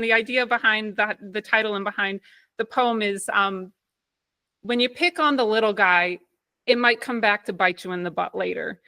The idea behind the title and behind the poem is when you pick on the little guy, it might come back to bite you in the butt later.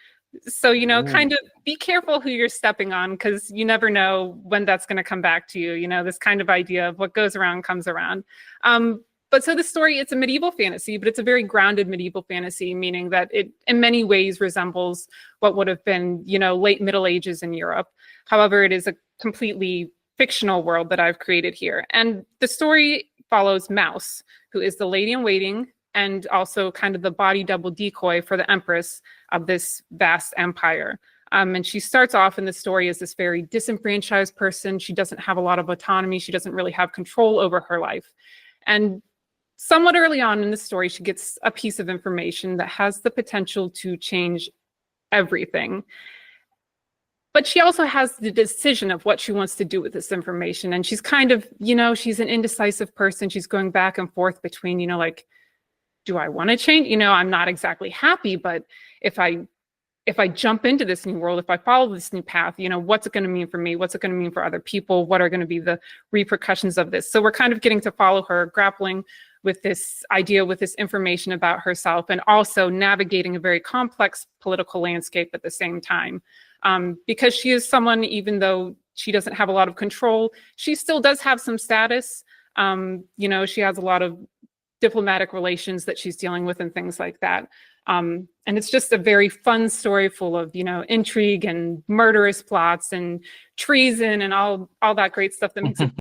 So, you know, kind of be careful who you're stepping on, because you never know when that's going to come back to you. You know, this kind of idea of what goes around comes around. But so the story, it's a medieval fantasy, but it's a very grounded medieval fantasy, meaning that it in many ways resembles what would have been, you know, late Middle Ages in Europe. However, it is a completely fictional world that I've created here. And the story follows Mouse, who is the lady in waiting and also kind of the body double decoy for the empress of this vast empire. And she starts off in the story as this very disenfranchised person. She doesn't have a lot of autonomy. She doesn't really have control over her life. And somewhat early on in the story, she gets a piece of information that has the potential to change everything. But she also has the decision of what she wants to do with this information. And she's kind of, you know, she's an indecisive person. She's going back and forth between, you know, like, do I want to change? You know, I'm not exactly happy, but if I jump into this new world, if I follow this new path, you know, what's it going to mean for me? What's it going to mean for other people? What are going to be the repercussions of this? So we're kind of getting to follow her, grappling with this idea, with this information about herself, and also navigating a very complex political landscape at the same time. Because she is someone, even though she doesn't have a lot of control, she still does have some status. You know, she has a lot of diplomatic relations that she's dealing with and things like that. And it's just a very fun story full of, you know, intrigue and murderous plots and treason and all that great stuff that makes it